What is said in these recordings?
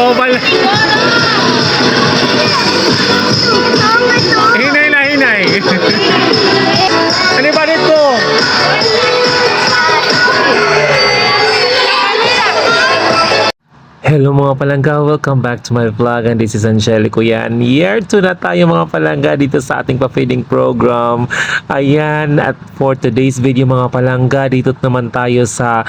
Bal hinay na hinay. Ano ba dito? Hello mga palangga, welcome back to my vlog and this is Angelico yan. Year 2 na tayo mga palangga dito sa ating pa-feeding program. Ayan, at for today's video mga palangga, dito naman tayo sa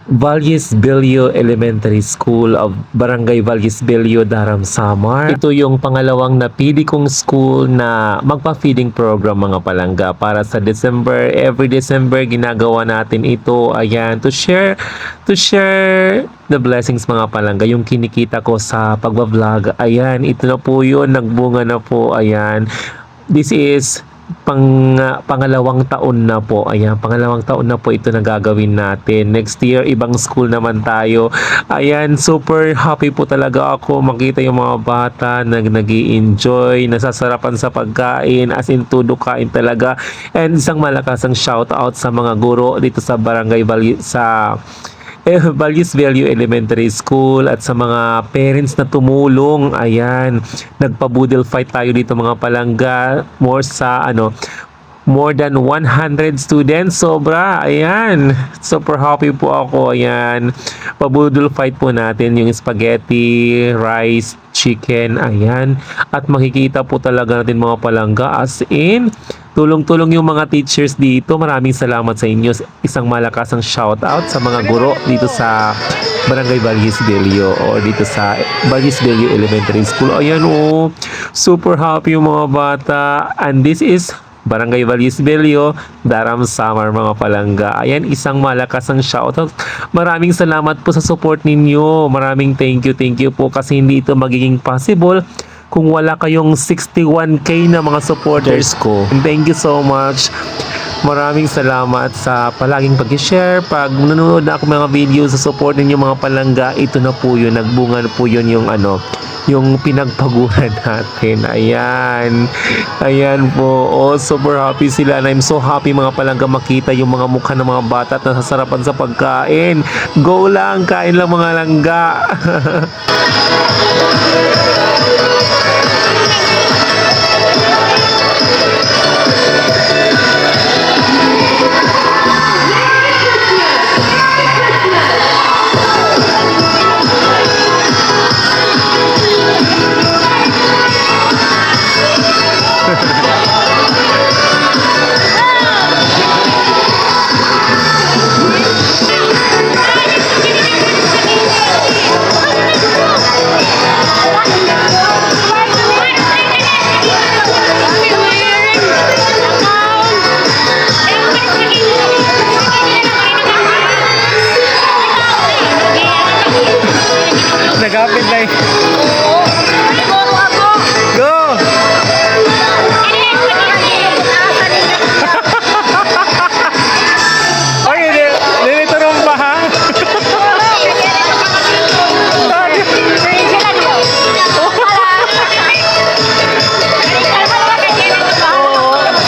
Valles-Belio Elementary School of Barangay Valles-Belio, Daram, Samar. Ito yung pangalawang napili kong school na magpa-feeding program mga palangga para sa December. Every December ginagawa natin ito, ayan, to share the blessings mga palangga, yung kinikita ko sa pagbablog. Ayan, ito na po yun, nagbunga na po. Ayan, this is pangalawang taon na po. Ayan, pangalawang taon na po ito na gagawin natin. Next year, ibang school naman tayo. Ayan, super happy po talaga ako makita yung mga bata na nag-i-enjoy, nasasarapan sa pagkain, as in todo kain talaga. And isang malakasang shout out sa mga guro dito sa Barangay Valles-Belio Elementary School at sa mga parents na tumulong. Ayan, nagpa-boodle fight tayo dito mga palangga. More than 100 students, sobra. Ayan, super happy po ako. Ayan, pa-boodle fight po natin yung spaghetti, rice, chicken. Ayan, at makikita po talaga natin mga palangga, as in tulong-tulong yung mga teachers dito. Maraming salamat sa inyo. Isang malakasang shout out sa mga guro dito sa Barangay Valles-Belio o dito sa Valles-Belio Elementary School. Ayan, oh, super happy yung mga bata. And this is Barangay Valles-Belio, Daram, Samar mga palangga. Ayan, isang malakasang shoutout. Maraming salamat po sa support ninyo. Maraming thank you po, kasi hindi ito magiging possible kung wala kayong 61K na mga supporters ko. And thank you so much. Maraming salamat sa palaging pag-share. Pag nanonood na ako mga video sa support ninyo mga palangga, ito na po yun. Nagbunga na po yun yung yung pinagpaguran natin. Ayan. Ayan po. Oh, super happy sila. And I'm so happy mga palangga makita yung mga mukha ng mga bata at nasasarapan sa pagkain. Go lang, kain lang mga langga. Nagapit na eh. Go! Oy, dito rin ba ha?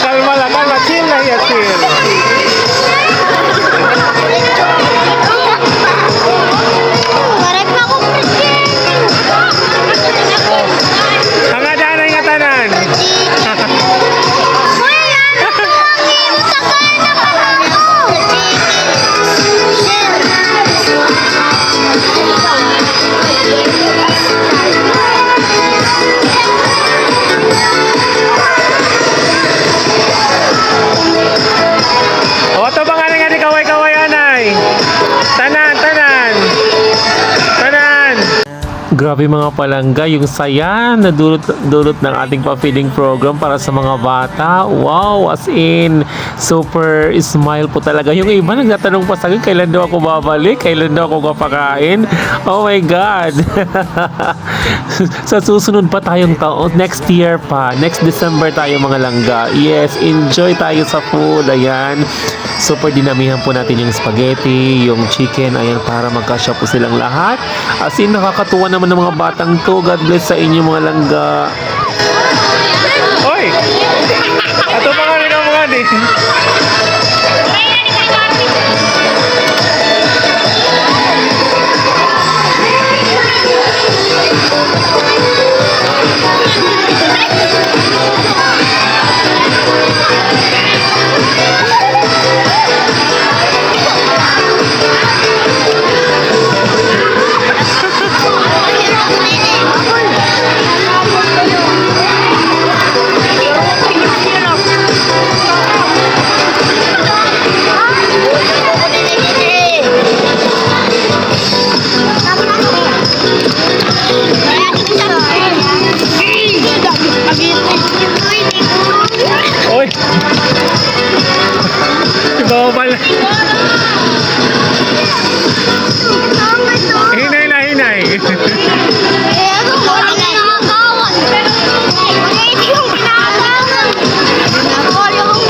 Kalma lang, kalma. Chill na yan, chill. Grabe mga palangga, yung saya na dulot ng ating pa-feeding program para sa mga bata. Wow, as in, super smile po talaga. Yung iba nagtatanong pa sa akin, kailan daw ako babalik? Kailan daw ako kapakain? Oh my God! Sa susunod pa tayong taon, next year pa, next December tayo mga langga. Yes, enjoy tayo sa food. Ayan, super dinamihan po natin yung spaghetti, yung chicken. Ayan, para magkasya po silang lahat. As in, nakakatuwa naman ng mga batang to. God bless sa inyo mga langga. Oy! Ato pa nga rin ang mga din. Eh, ano? Walang nakakawan. Hindi yung pinakawan. Wala akong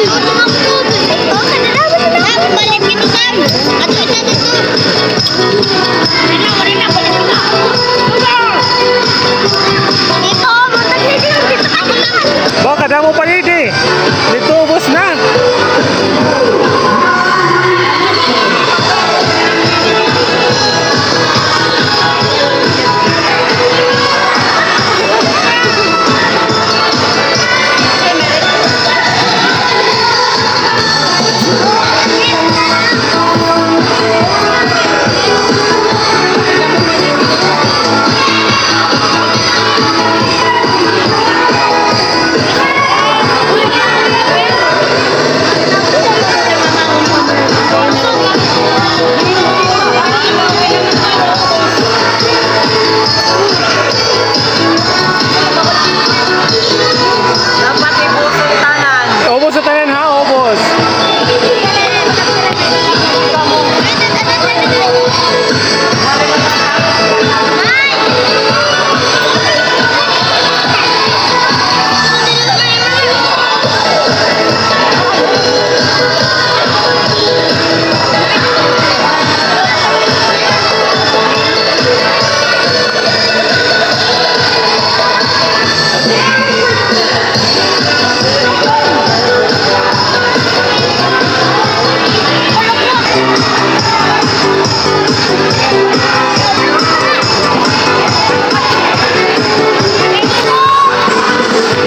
wala ng tubig. Balik dito, Sam. At ito dito. Wala na, balik na. Ito, mataglit yung dito ka na. Baka damo pa dito. Dito ubos na. Dapat ibusog tanan. Ubos sa tanan ha, ubos.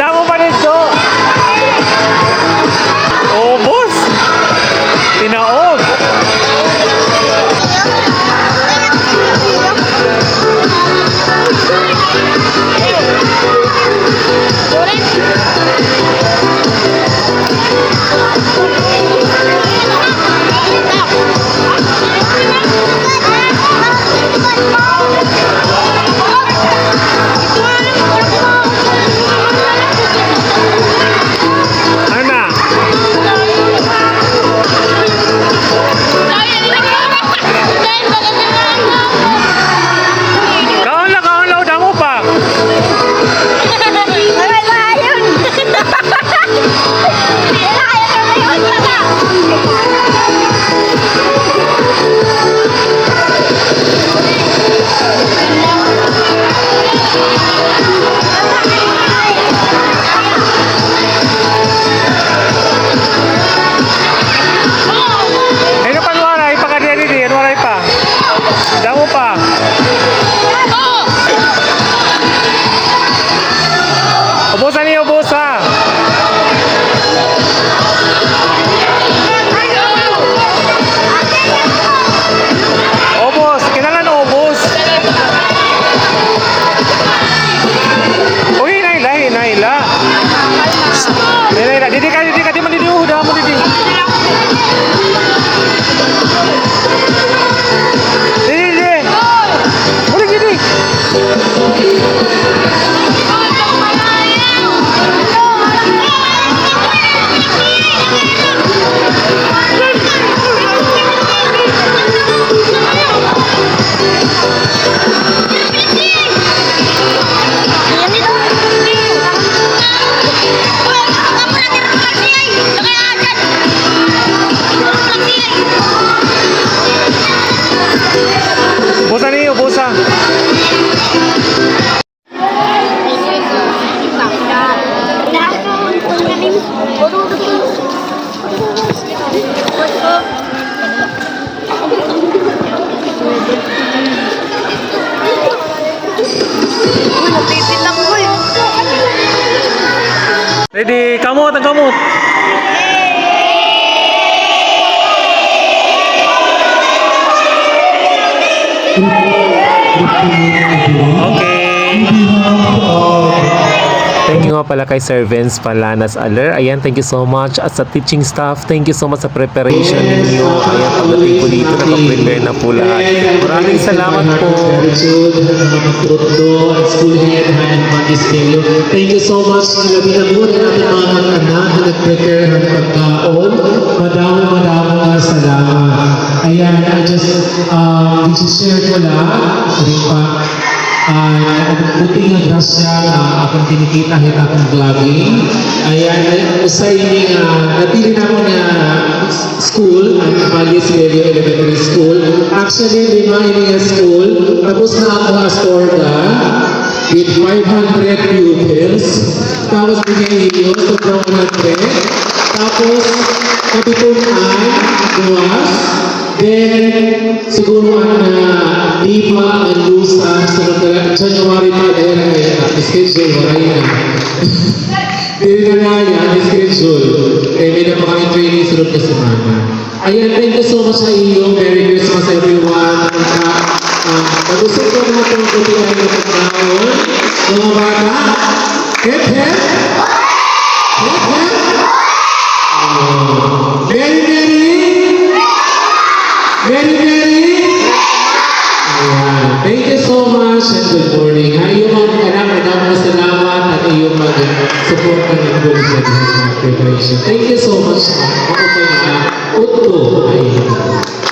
Damo pa dito. Ubos. Tinaog. Ana. Kaon lang, damo pa. Ano pa waray pa kadiya didi, ano waray pa? Damo pa. Ubusan niyo, ubusa. Ubos, kailangan ubos. Uy, naila, naila. Naila, didi ka, di man didi, udah mo didi. Didi, boleh gini. Ubusan niyo, ubusan. Ready, kamot, ang kamot. Okay. Thank you nga pala kay Sir Vince Palanas Aler. Ayan, thank you so much. At sa teaching staff, thank you so much sa preparation ninyo. Ayan, pagdating ko dito, nakaprepare na po lahat. Maraming salamat po. Thank you so much. Nalabihan po na natin mga anak na nag-prepare ng pagkaon. Madaming salamat. Ayan, I just share ko lang. buti nga grasya akong kinikita hit akong vlogging. Ayan, sa ini napili na mo nga school, ang Valle Siberio Elementary School. Actually, 5 ini nga school. Tapos na ako astorga with 500 pupils. Tapos bigay iyo, sobrang 100. Tapos, kapitunan, gawas. Then, siguro ang Lipa and Lusa, January pa dahil ay schedule, maray na. Hindi na nga yan, schedule. May na pa kami training sunod na semana. Ayan, thank you so much sa iyo. Merry Christmas everyone. Nag-usap ko naman itong kuti ay napagkaon. Mga bata, hep hep! Hep hep! Merry Merry! Merry Merry! Ayan. Thank you so much and good morning. Iyong mga anak, maraming salamat at iyong mag-support ng good sa preparation. Thank you so much. Ako po na utto. Ayan.